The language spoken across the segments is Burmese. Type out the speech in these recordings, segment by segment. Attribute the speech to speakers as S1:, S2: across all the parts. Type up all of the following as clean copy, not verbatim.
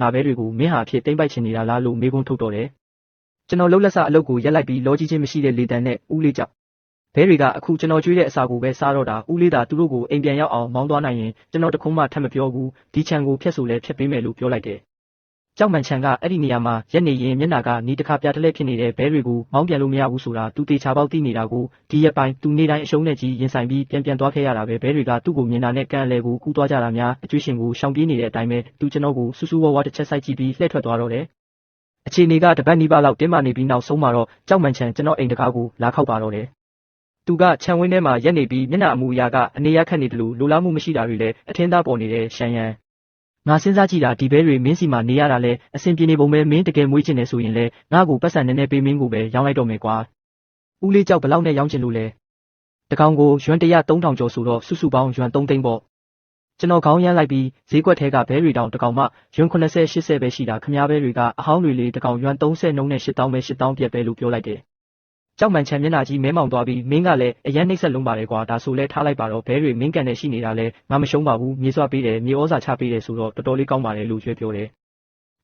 S1: ငါဘဲတွေကိုမင်းဟာအဖြစ်တိမ့်ပိုက်ချင်နေတာလားလို့မေးခွန်းထုတ်တော့တယ်ကျွန်တော်လှုပ်လက်စအလုပ်ကိုရက်လိုက်ပြီးလောကြီးချင်းမရှိတဲ့လေတံနဲ့ဦးလေးကြောင့်ဘဲတွေကအခုကျွန်တော်ကျွေးတဲ့အစာကိုပဲစားတော့တာဦးလေးသာသူတို့ကိုအိမ်ပြန်ရောက်အောင်မောင်းသွားနိုင်ရင်ကျွန်တော်တခုမှထပ်မပြောဘူးဒီခြံကိုဖျက်ဆိုလဲဖျက်ပေးမယ်လို့ပြောလိုက်တယ်ကြောက်မှန်ချန်ကအဲ့ဒီနေရာမှာရက်နေရင်မျက်နှာကနီးတစ်ခါပြားတလဲဖြစ်နေတဲ့ဘဲတွေကိုမောင်းပြန်လို့မရဘူးဆိုတာသူတေချာပေါက်သိနေတာကိုဒီရက်ပိုင်းသူနေတိုင်းအရှုံးနဲ့ကြီးရင်ဆိုင်ပြီးပြန်သွားခဲ့ရတာပဲဘဲတွေကသူ့ကိုမြင်တာနဲ့ကန်အလဲကိုကူးသွားကြတာများအကျွေးရှင်ကိုရှောင်ပြေးနေတဲ့အတိုင်းပဲသူကျွန်တော်ကိုစူးစူးဝါးဝါတစ်ချက်စိုက်ကြည့်ပြီးလှည့်ထွက်သွားတော့တယ်အခြေအနေကတပတ်နီးပါးလောက်တင်းမာနေပြီးနောက်ဆုံးမှာတော့ကြောက်မှန်ချန်ကျွန်တော်အိမ်တကားကိုလာခောက်ပါတော့တယ်သူကခြံဝင်းထဲမှာရက်နေပြီးမျက်နှာအမူအရာကအနေရခက်နေတယ်လို့လိုလားမှုမရှိတာတွေလည်းအထင်သာပေါ်နေတဲ့ရှမ်းရန်ငါစဉ်းစားကြည့်တာဒီဘဲတွေမင်းစီမှာနေရတာလဲအဆင်ပြေနေပုံပဲမင်းတကယ်မွေးချင်နေဆိုရင်လဲငါ့ကိုပတ်စံနည်းနည်းပေးမင်းကိုပဲရောင်းလိုက်တော့မယ်ကွာဦးလေးကြောက်ဘလောက်နဲ့ရောင်းချင်လို့လဲတကောင်ကိုရွှန်100-3000ကျော်ဆိုတော့စုစုပေါင်းရွှန်3သိန်းပေါ့ကျွန်တော်ခေါင်းရမ်းလိုက်ပြီးဈေးကွက်ထဲကဘဲတွေတောင်တကောင်မှရွှန်80-80ပဲရှိတာခမားဘဲတွေကအဟောင်းတွေလေးတကောင်ရွှန်30နှုန်းနဲ့8000ပဲ8000ပြက်ပဲလို့ပြောလိုက်တယ်ကြောက်မှန်ချန်မျက်နှာကြီးမဲမောင်သွားပြီးမင်းကလည်းအရန်နှိမ့်ဆက်လုံးပါတယ်ကွာဒါဆိုလဲထားလိုက်ပါတော့ဘဲတွေမင်းကန်နဲ့ရှိနေတာလဲငါမရှုံးပါဘူးမြေစွာပေးတယ်မြေဩဇာချပေးတယ်ဆိုတော့တော်တော်လေးကောင်းပါတယ်လို့ပြောတယ်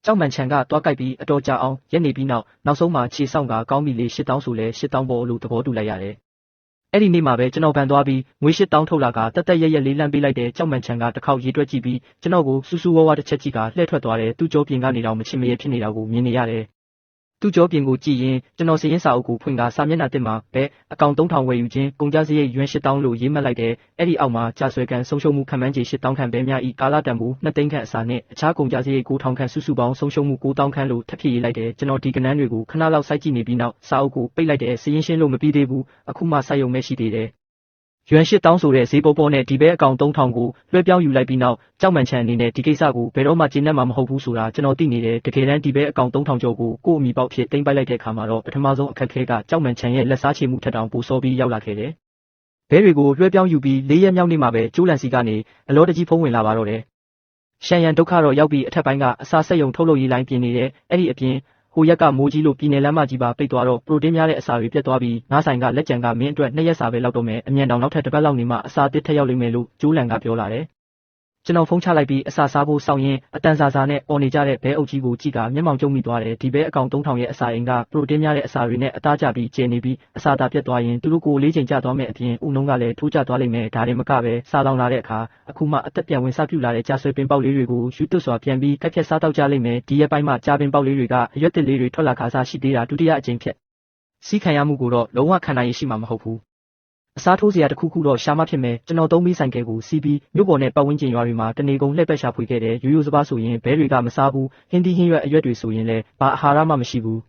S1: ကြောက်မှန်ချန်ကတွားကြိုက်ပြီးအတော်ကြာအောင်ရက်နေပြီးနောက်ဆုံးမှာခြေဆောင်ကကောင်းပြီလေ8000ဆိုလဲ8000ပေါ်လို့သဘောတူလိုက်ရတယ်အဲ့ဒီနေ့မှာပဲကျွန်တော်ဗန်သွားပြီးငွေ8000ထုတ်လာကတက်ရက်လေးလမ်းပေးလိုက်တဲ့ကြောက်မှန်ချန်ကတစ်ခေါက်ရေတွက်ကြည့်ပြီးကျွန်တော်ကိုစူးစူးဝါးဝါတစ်ချက်ကြည့်ကလှည့်ထွက်သွားတယ်သူ့ကြောပြင်ကနေတော့မချင်မရဖြစ်နေတာကိုမြင်နေရတယ်သူ့ကြောပြင်ကိုကြည့်ရင်ကျွန်တော်စရင်စာအုပ်ကိုဖွင့်ကစာမျက်နှာတစ်မှာပဲအကောင့်3000ဝယ်ယူခြင်းကုန်ကျစရိတ်ရွှန်8000လို့ရေးမှတ်လိုက်တယ်အဲ့ဒီအောက်မှာကြာဆွဲကန်ဆုံးရှုံးမှုခံမှန်းခြေ8000ခန့်ပဲများဤကာလတန်ဖိုး2သိန်းခန့်အစားနဲ့အခြားကုန်ကျစရိတ်9000ခန့်စုစုပေါင်းဆုံးရှုံးမှု9000ခန့်လို့ထပ်ဖြည့်ရေးလိုက်တယ်ကျွန်တော်ဒီကနန်းတွေကိုခဏလောက်စိုက်ကြည့်နေပြီးနောက်စာအုပ်ကိုပိတ်လိုက်တယ်စရင်ရှင်းလို့မပြီးသေးဘူးအခုမှစိုက်ရုံပဲရှိသေးတယ်ရွှန်8000ဆိုတဲ့ဈေးပေါ်နဲ့ဒီဘဲအကောင်3000ကိုလွှဲပြောင်းယူလိုက်ပြီးနောက်ကြောက်မှန်ချန်အနေနဲ့ဒီကိစ္စကိုဘယ်တော့မှကျင်းတတ်မှာမဟုတ်ဘူးဆိုတာကျွန်တော်သိနေတယ်တကယ်တမ်းဒီဘဲအကောင်3000ကျော်ကိုကို့အမိပေါက်ဖြစ်တင်ပိုက်လိုက်တဲ့အခါမှာတော့ပထမဆုံးအခက်ခဲကကြောက်မှန်ချန်ရဲ့လက်စားချေမှုထက်တောင်ပိုစောပြီးရောက်လာခဲ့တယ်ဘဲတွေကိုလွှဲပြောင်းယူပြီး4ရက်မြောက်နေ့မှာပဲကျိုးလန်စီကနေအလောတကြီးဖုံးဝင်လာပါတော့တယ်ရှန်ရန်ဒုက္ခတော့ရောက်ပြီးအထက်ပိုင်းကအစာဆက်ယုံထုတ်လုပ်ရေးလိုင်းပြင်နေတယ်အဲ့ဒီအပြင်ဟိုရက်ကမိုးကြီးလို့ပြည်နယ်လမ်းမကြီးပါပိတ်သွားတော့ပရိုတင်းများတဲ့အစာတွေပြတ်သွားပြီးငါးဆိုင်ကလက်ကျန်ကမင်းအတွက်2ရက်စာပဲလောက်တော့မယ်အမြန်တောင်နောက်ထပ်တစ်ပတ်လောက်နေမှအစာတစ်ထက်ရောက်လိမ့်မယ်လို့ကျိုးလန်ကပြောလာတယ်ကျွန်တော်ဖုန်းချလိုက်ပြီးအစာစားဖို့စောင့်ရင်းအတန်စာစာနဲ့អော်နေကြတဲ့ဘဲအုပ်ကြီးကိုကြည့်ကမျက်မှောင်ကျုံမိသွားတယ်ဒီဘဲအကောင်3000ရဲ့အစာအိမ်ကပရိုတင်းများတဲ့အစာတွေနဲ့အသားကျပြီးကျနေပြီးအစာသာပြတ်သွားရင်သူတို့ကို4ချိန်ကျသွားမယ်အပြင်ဦးနှုံးကလည်းထိုးကျသွားလိမ့်မယ်ဒါတွေမကပဲစားလောင်လာတဲ့အခါအခုမှအသက်ပြန်ဝင်စားပြူလာတဲ့ကြာဆွဲပင်ပေါက်လေးတွေကိုယူသွတ်စွာပြန်ပြီးကက်ဖြတ်စားတောက်ကြလိမ့်မယ်ဒီရက်ပိုင်းမှာကြာပင်ပေါက်လေးတွေကအရွက်တစ်လေးတွေထွက်လာခါစားရှိသေးတာဒုတိယအကြိမ်ဖြစ်စီးခံရမှုကိုတော့လုံးဝခံနိုင်ရရှိမှာမဟုတ်ဘူးအစားထိုးစရာတစ်ခုခုတော့ရှာမဖြစ်မယ်ကျွန်တော်သုံးပြီးဆိုင်ကယ်ကိုစီးပြီးမြို့ပေါ်နဲ့ပတ်ဝန်းကျင်ရွာတွေမှာတနေကုန်လှည့်ပတ်ရှာဖွေခဲ့တယ်ရိုးရိုးစပါးဆိုရင်ဘဲတွေကမစားဘူးဟင်းသီးဟင်းရွက်အရွက်တွေဆိုရင်လည်းဘာအာဟာရမှမရှိဘူး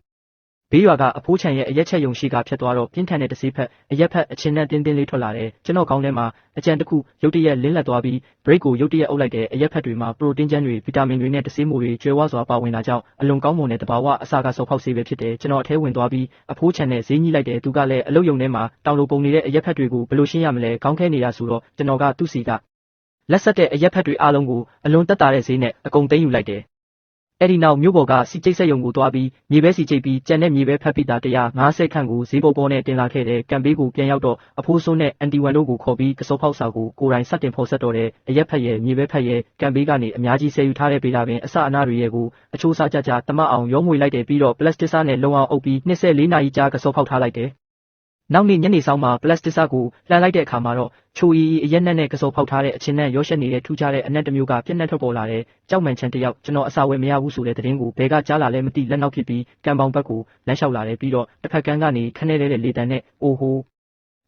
S1: ဘေးရွာကအဖိုးချန်ရဲ့အရက်ချက်ယုံရှိကဖြတ်သွားတော့ပြင်းထန်တဲ့တဆေးဖက်အရက်ဖက်အချင်းနဲ့တင်းတင်းလေးထွက်လာတယ်ကျွန်တော်ခေါင်းထဲမှာအကြံတစ်ခုရုတ်တရက်လင်းလက်သွားပြီး break ကိုရုတ်တရက်အုပ်လိုက်တယ်အရက်ဖက်တွေမှာပရိုတင်းချမ်းတွေဗီတာမင်တွေနဲ့တဆေးမိုတွေကျွဲဝါစွာပါဝင်တာကြောင့်အလွန်ကောင်းမွန်တဲ့တဘာဝအစာကစောဖောက်ဆေးပဲဖြစ်တယ်ကျွန်တော်အထဲဝင်သွားပြီးအဖိုးချန်နဲ့ဈေးကြီးလိုက်တယ်သူကလည်းအလုတ်ယုံထဲမှာတောင်လိုပုံနေတဲ့အရက်ဖက်တွေကိုဘယ်လိုရှင်းရမလဲခေါင်းခဲနေတာဆိုတော့ကျွန်တော်ကသူ့စီကလက်ဆက်တဲ့အရက်ဖက်တွေအားလုံးကိုအလွန်တက်တာတဲ့ဈေးနဲ့အကုန်သိမ်းယူလိုက်တယ်အဲ့ဒီနောက်မြို့ပေါ်ကစီကျိတ်ဆက်ယုံကိုတွားပြီးမြေပဲစီကျိတ်ပြီးကြံတဲ့မြေပဲဖက်ပြီးတာ150ခန့်ကိုဈေးပေါ်နဲ့တင်လာခဲ့တဲ့ကံပေးကိုပြန်ရောက်တော့အဖိုးစွန်းနဲ့အန်တီဝန်တို့ကိုခေါ်ပြီးကစောဖောက်စာကိုကိုယ်တိုင်စတင်ဖော်ဆက်တော့တဲ့အရက်ဖက်ရဲ့မြေပဲဖက်ရဲ့ကံပေးကနေအများကြီးဆယ်ယူထားတဲ့ပေတာပင်အစအနာတွေရဲ့ကိုအချိုးစားကြတမအောင်ရောမွေလိုက်တယ်ပြီးတော့ပလတ်စတစ်စားနဲ့လုံအောင်အုပ်ပြီး24နာရီကြာကစောဖောက်ထားလိုက်တယ်နောက်နေ့ညနေဆောင်မှာပလတ်စတစ်စာကိုလှန်လိုက်တဲ့အခါမှာတော့ချိုအီအရက်နဲ့ကစောဖောက်ထားတဲ့အချင်းနဲ့ရောရှက်နေတဲ့ထူးခြားတဲ့အနက်တစ်မျိုးကပြက်နှက်ထွက်ပေါ်လာတဲ့ကြောက်မှန်ချန်တယောက်ကျွန်တော်အစာဝယ်မရဘူးဆိုတဲ့သတင်းကိုဘဲကကြားလာလဲမသိလက်နောက်ဖြစ်ပြီးကံပေါင်ဘက်ကိုလမ်းလျှောက်လာတယ်ပြီးတော့တစ်ဖက်ကန်းကနေခနဲ့တဲ့လေတံနဲ့အိုဟို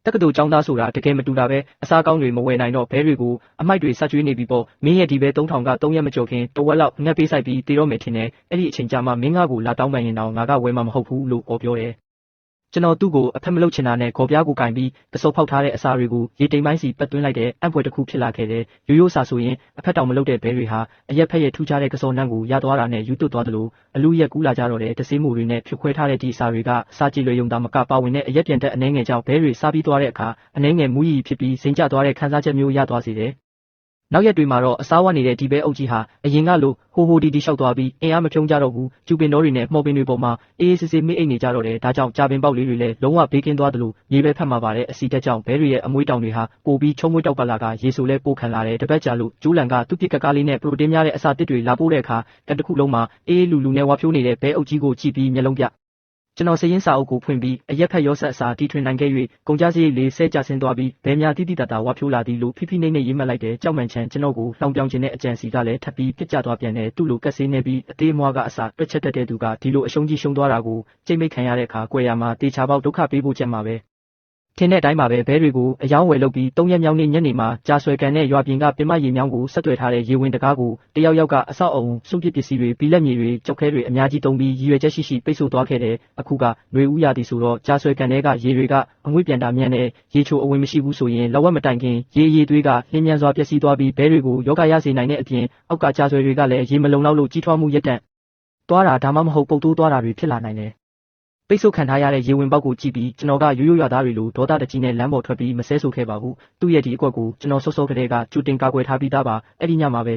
S1: တက္ကသိုလ်ကျောင်းသားဆိုတာတကယ်မတူတာပဲအစားကောင်းတွေမဝယ်နိုင်တော့ဘဲတွေကိုအမိုက်တွေဆက်ကျွေးနေပြီပေါ့မင်းရဲ့ဒီဘဲ3000က3ရက်မကျော်ခင်တဝက်လောက်ငှက်ပေးဆိုင်ပြီးတေတော့မယ်ထင်တယ်အဲ့ဒီအချိန်ကြာမှမင်းငါ့ကိုလာတောင်းပန်ရင်တော့ငါကဝယ်မှာမဟုတ်ဘူးလို့ပြောတယ်ကျွန်တော်သူ့ကိုအဖက်မလုပ်ချင်တာနဲ့ခေါ်ပြားကိုကင်ပြီးကစောဖောက်ထားတဲ့အစာတွေကိုရေတိမ်ပိုင်းစီပတ်သွင်းလိုက်တဲ့အံ့ဖွယ်တစ်ခုဖြစ်လာခဲ့တယ်ရိုးရိုးစာဆိုရင်အဖက်တောင်မလုပ်တဲ့ဘဲတွေဟာအရက်ဖက်ရဲ့ထူးခြားတဲ့ကစောနှံ့ကိုရသွားတာနဲ့ယူသွတ်သွားသလိုအလူရက်ကူးလာကြတော့တဲ့တဆေးမှုတွေနဲ့ဖြိုခွဲထားတဲ့ဒီအစာတွေကစာကြည့်လွယ်ယုံတာမကပါဝင်တဲ့အရက်ပြန်တဲ့အနှဲငယ်ကြောင့်ဘဲတွေစားပြီးသွားတဲ့အခါအနှဲငယ်မူးရီဖြစ်ပြီးစိမ့်ကျသွားတဲ့ခံစားချက်မျိုးရသွားစေတယ် နောက်ရက်တွေမှာတော့အစားဝနေတဲ့ဒီဘဲအုပ်ကြီးဟာအရင်ကလိုဟိုဒီလျှောက်သွားပြီးအင်အားမဖြုံးကြတော့ဘူးကျူပင်တော်တွေနဲ့မှော်ပင်တွေပေါ်မှာအေးအေးဆေးဆေးမိအိတ်နေကြတော့တယ်ဒါကြောင့်ကြာပင်ပေါက်လေးတွေလည်းလုံးဝဘေးကင်းသွားသလိုမြေပဲဖက်မှာပါတဲ့အစီတက်ကြောင့်ဘဲတွေရဲ့အမွှေးတောင်တွေဟာပိုပြီးချုံမွေးတောက်ပတ်လာကရေဆိုလဲပိုခံလာတယ်တပတ်ကြာလို့ကျိုးလန်ကသူ့ပြစ်ကကားလေးနဲ့ပရိုတင်းများတဲ့အစာတစ်တွေလာပို့တဲ့အခါတတစ်ခုလုံးမှာအေးလူနဲ့ဝါဖြိုးနေတဲ့ဘဲအုပ်ကြီးကိုကြည့်ပြီးမျက်လုံးပြကျွန်တော်စရင်စာအုပ်ကိုဖွင့်ပြီးအရက်ဖက်ရောဆက်အစာတီထွင်နိုင်ခဲ့၍ကုန်ကြစရိတ်လေးဆဲကျဆင်းသွားပြီးဘဲများတိတိတတ်တာဝါဖြိုးလာသည်လို့ဖိဖိနှိမ့်နှိမ့်ရေးမှတ်လိုက်တဲ့ကြောက်မှန်ချန်ကျွန်တော်ကိုလှောင်ပြောင်ခြင်းနဲ့အကြံစီကလည်းထပ်ပြီးပြစ်ကျသွားပြန်တယ်သူ့လိုကက်ဆေးနေပြီးအသေးအမွှားကအစာတွက်ချက်တတ်တဲ့သူကဒီလိုအရှုံးကြီးရှုံးသွားတာကိုကြိတ်မိတ်ခံရတဲ့အခါကွယ်ရမှာတေချာပေါက်ဒုက္ခပေးဖို့ချက်မှာပဲထင်းတဲ့အတိုင်းပါပဲဘဲတွေကိုအယောင်းဝယ်လုပ်ပြီး၃ရက်မြောက်နေ့ညနေမှာကြာဆွဲကန်နဲ့ရွာပြင်ကပင်မရေမြောင်းကိုဆက်သွယ်ထားတဲ့ရေဝင်တကားကိုတယောက်ယောက်ကအဆောက်အုံစွန့်ပစ်ပစ္စည်းတွေပြီးလက်မြေတွေကြောက်ခဲတွေအများကြီးတုံးပြီးရည်ရွယ်ချက်ရှိပိတ်ဆို့သွားခဲ့တယ်အခုကຫນွေဦးရသည်ဆိုတော့ကြာဆွဲကန်တွေကရေတွေကအငွေ့ပြန်တာမြန်တဲ့ရေချိုအဝင်မရှိဘူးဆိုရင်လောက်ဝက်မတိုင်ခင်ရေသွေးကလင်းမြန်စွာပျက်စီးသွားပြီးဘဲတွေကိုယောဂရစေနိုင်တဲ့အပြင်အောက်ကကြာဆွဲတွေကလည်းရေမလုံလောက်လို့ကြီးထွားမှုရပ်တန့်သွားတာဒါမှမဟုတ်ပုတ်တိုးသွားတာတွေဖြစ်လာနိုင်တယ်ပိတ်ဆို့ခံထားရတဲ့ရေဝင်ပေါက်ကိုကြည့်ပြီးကျွန်တော်ကရိုးရွာသားတွေလိုဒေါသတကြီးနဲ့လမ်းပေါ်ထွက်ပြီးမဆဲဆိုခဲ့ပါဘူးသူ့ရဲ့ဒီအကွက်ကိုကျွန်တော်စောစောကတည်းကကြိုတင်ကာကွယ်ထားပြီးသားပါအဲ့ဒီညမှာပဲ